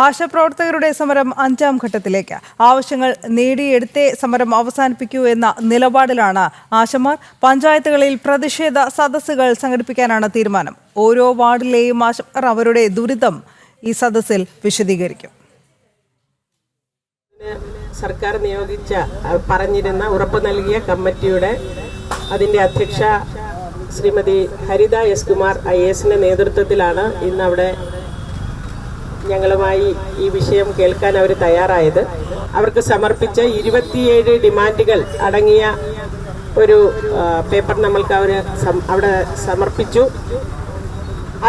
ആശാപ്രവർത്തകരുടെ സമരം 5ാം ഘട്ടത്തിലേക്ക്. ആവശ്യങ്ങൾ നേടിയെടുത്തേ സമരം അവസാനിപ്പിക്കൂ എന്ന നിലപാടിലാണ് ആശമാർ. പഞ്ചായത്തുകളിൽ പ്രതിഷേധ സദസ്സുകൾ സംഘടിപ്പിക്കാനാണ് തീരുമാനം. ഓരോ വാർഡിലെയും ആശമാർ അവരുടെ ദുരിതം ഈ സദസ്സിൽ വിശദീകരിക്കും. സർക്കാർ നിയോഗിച്ച പറഞ്ഞിരുന്ന ഉറപ്പ് നൽകിയ കമ്മിറ്റിയുടെ അതിന്റെ അധ്യക്ഷ ശ്രീമതി ഹരിത എസ് കുമാർ IASന്റെ നേതൃത്വത്തിലാണ് ഇന്ന് അവിടെ ഞങ്ങളുമായി ഈ വിഷയം കേൾക്കാൻ അവർ തയ്യാറായത്. അവർക്ക് സമർപ്പിച്ച 27 ഡിമാൻഡുകൾ അടങ്ങിയ ഒരു പേപ്പർ നമ്മൾക്ക് അവർ അവിടെ സമർപ്പിച്ചു.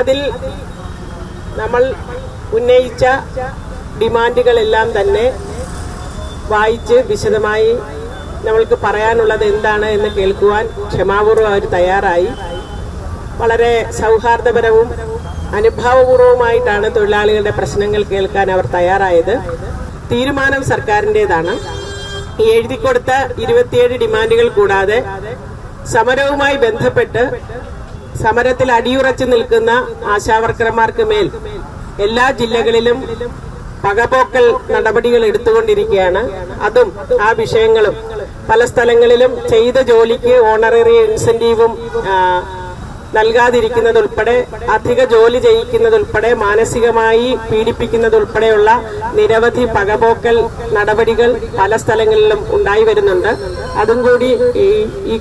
അതിൽ നമ്മൾ ഉന്നയിച്ച ഡിമാൻഡുകളെല്ലാം തന്നെ വായിച്ച് വിശദമായി നമ്മൾക്ക് പറയാനുള്ളത് എന്താണ് എന്ന് കേൾക്കുവാൻ ക്ഷമാപൂർവ്വം അവർ തയ്യാറായി. വളരെ സൗഹാർദ്ദപരവും അനുഭാവപൂർവമായിട്ടാണ് തൊഴിലാളികളുടെ പ്രശ്നങ്ങൾ കേൾക്കാൻ അവർ തയ്യാറായത്. തീരുമാനം സർക്കാരിൻ്റെതാണ്. ഈ എഴുതിക്കൊടുത്ത 27 ഡിമാൻഡുകൾ കൂടാതെ സമരവുമായി ബന്ധപ്പെട്ട് സമരത്തിൽ അടിയുറച്ചു നിൽക്കുന്ന ആശാവർക്കർമാർക്ക് മേൽ എല്ലാ ജില്ലകളിലും പകപോക്കൽ നടപടികൾ എടുത്തുകൊണ്ടിരിക്കുകയാണ്. അതും ആ വിഷയങ്ങളും പല സ്ഥലങ്ങളിലും ചെയ്ത ജോലിക്ക് ഓണററി ഇൻസെന്റീവും നൽകാതിരിക്കുന്നതുൾപ്പെടെ അധിക ജോലി ചെയ്യിക്കുന്നതുൾപ്പെടെ മാനസികമായി പീഡിപ്പിക്കുന്നതുൾപ്പെടെയുള്ള നിരവധി പകപോക്കൽ നടപടികൾ പല സ്ഥലങ്ങളിലും ഉണ്ടായി വരുന്നുണ്ട്. അതും കൂടി ഈ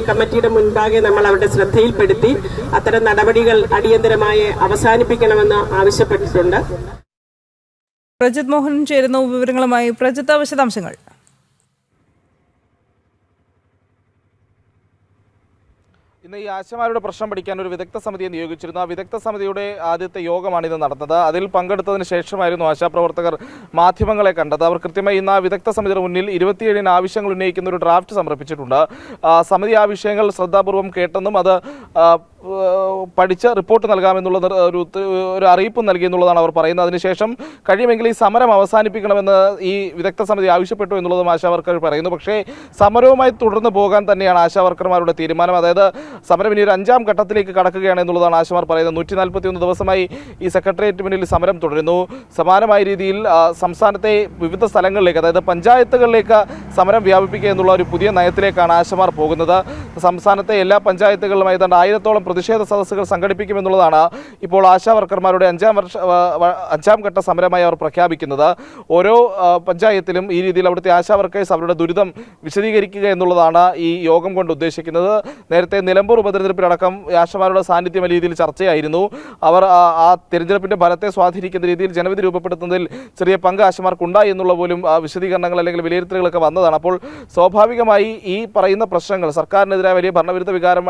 കമ്മിറ്റിയുടെ മുൻപാകെ നമ്മൾ അവരുടെ ശ്രദ്ധയിൽപ്പെടുത്തി അത്തരം നടപടികൾ അടിയന്തരമായി അവസാനിപ്പിക്കണമെന്ന് ആവശ്യപ്പെട്ടിട്ടുണ്ട്. പ്രജിത് മോഹൻ ചേരുന്നു വിവരങ്ങളുമായി. പ്രജിത്ത്, വിശദാംശങ്ങൾ. ഇന്ന് ഈ ആശമാരുടെ പ്രശ്നം പഠിക്കാൻ ഒരു വിദഗ്ധ സമിതിയെ നിയോഗിച്ചിരുന്നു. ആ വിദഗ്ധ സമിതിയുടെ ആദ്യത്തെ യോഗമാണ് ഇന്ന് നടന്നത്. അതിൽ പങ്കെടുത്തതിന് ശേഷമായിരുന്നു ആശാപ്രവർത്തകർ മാധ്യമങ്ങളെ കണ്ടത്. അവർ കൃത്യമായി ഇന്ന് ആ വിദഗ്ധ സമിതിയുടെ മുന്നിൽ 27 ആവശ്യങ്ങൾ ഉന്നയിക്കുന്ന ഒരു ഡ്രാഫ്റ്റ് സമർപ്പിച്ചിട്ടുണ്ട്. സമിതി ആ വിഷയങ്ങൾ ശ്രദ്ധാപൂർവം കേട്ടെന്നും അത് പഠിച്ച് റിപ്പോർട്ട് നൽകാമെന്നുള്ള ഒരു അറിയിപ്പ് നൽകിയെന്നുള്ളതാണ് അവർ പറയുന്നത്. അതിനുശേഷം കഴിയുമെങ്കിൽ ഈ സമരം അവസാനിപ്പിക്കണമെന്ന് ഈ വിദഗ്ധ സമിതി ആവശ്യപ്പെട്ടു എന്നുള്ളതും ആശാവർക്കർ പറയുന്നു. പക്ഷേ സമരവുമായി തുടർന്ന് പോകാൻ തന്നെയാണ് ആശാവർക്കർമാരുടെ തീരുമാനം. അതായത് സമരം ഇനി ഒരു 5ാം ഘട്ടത്തിലേക്ക് കടക്കുകയാണ് എന്നുള്ളതാണ് ആശമാർ പറയുന്നത്. 141 ദിവസമായി ഈ സെക്രട്ടേറിയറ്റ് മുന്നിൽ സമരം തുടരുന്നു. സമാനമായ രീതിയിൽ സംസ്ഥാനത്തെ വിവിധ സ്ഥലങ്ങളിലേക്ക്, അതായത് പഞ്ചായത്തുകളിലേക്ക് സമരം വ്യാപിപ്പിക്കുക എന്നുള്ള ഒരു പുതിയ നയത്തിലേക്കാണ് ആശമാർ പോകുന്നത്. സംസ്ഥാനത്തെ എല്ലാ പഞ്ചായത്തുകളിലും ഏതാണ്ട് 1000-ഓളം പ്രതിഷേധ സദസ്സുകൾ സംഘടിപ്പിക്കുമെന്നുള്ളതാണ് ഇപ്പോൾ ആശാവർക്കർമാരുടെ 5ാം ഘട്ട സമരമായി അവർ പ്രഖ്യാപിക്കുന്നത്. ഓരോ പഞ്ചായത്തിലും ഈ രീതിയിൽ അവിടുത്തെ ആശാവർക്കേഴ്സ് അവരുടെ ദുരിതം വിശദീകരിക്കുക എന്നുള്ളതാണ് ഈ യോഗം കൊണ്ട് ഉദ്ദേശിക്കുന്നത്. നേരത്തെ നിലമ്പൂർ ഉപതെരഞ്ഞെടുപ്പിലടക്കം ആശമാരുടെ സാന്നിധ്യം വലിയ രീതിയിൽ ചർച്ചയായിരുന്നു. അവർ ആ തെരഞ്ഞെടുപ്പിന്റെ ഫലത്തെ സ്വാധീനിക്കുന്ന രീതിയിൽ ജനവിധി രൂപപ്പെടുത്തുന്നതിൽ ചെറിയ പങ്ക് ആശമാർക്കുണ്ടായി എന്നുള്ള പോലും വിശദീകരണങ്ങൾ അല്ലെങ്കിൽ വിലയിരുത്തലുകളൊക്കെ വന്നതാണ്. അപ്പോൾ സ്വാഭാവികമായി ഈ പറയുന്ന പ്രശ്നങ്ങൾ സർക്കാരിനെതിരായ വലിയ ഭരണവിരുദ്ധ വികാരം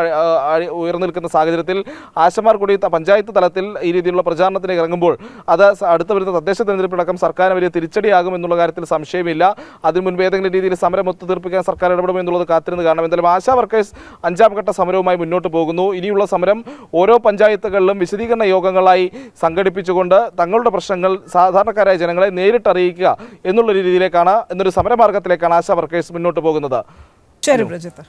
ഉയർന്നു നിൽക്കുന്ന സാഹചര്യത്തിൽ ആശമാർ കൂടി പഞ്ചായത്ത് തലത്തിൽ ഈ രീതിയിലുള്ള പ്രചാരണത്തിലേക്ക് ഇറങ്ങുമ്പോൾ അത് അടുത്ത വരുന്ന തദ്ദേശ തെരഞ്ഞെടുപ്പിലടക്കം സർക്കാരിന് വലിയ തിരിച്ചടിയാകും എന്നുള്ള കാര്യത്തിൽ സംശയമില്ല. അതിനു മുൻപ് ഏതെങ്കിലും രീതിയിൽ സമരം ഒത്തുതീർപ്പിക്കാൻ സർക്കാർ ഇടപെടുമെന്നുള്ളത് കാത്തിരുന്ന് കാണാം. എന്തായാലും ആശാവർക്കേഴ്സ് 5ാം ഘട്ട സമരവുമായി മുന്നോട്ട് പോകുന്നു. ഇനിയുള്ള സമരം ഓരോ പഞ്ചായത്തുകളിലും വിശദീകരണ യോഗങ്ങളായി സംഘടിപ്പിച്ചുകൊണ്ട് തങ്ങളുടെ പ്രശ്നങ്ങൾ സാധാരണക്കാരായ ജനങ്ങളെ നേരിട്ട് അറിയിക്കുക എന്നുള്ള രീതിയിലേക്കാണ്, എന്നൊരു സമരമാർഗത്തിലേക്കാണ് ആശാവർക്കേഴ്സ് മുന്നോട്ട് പോകുന്നത്. ശരി പ്രജിത്ത്.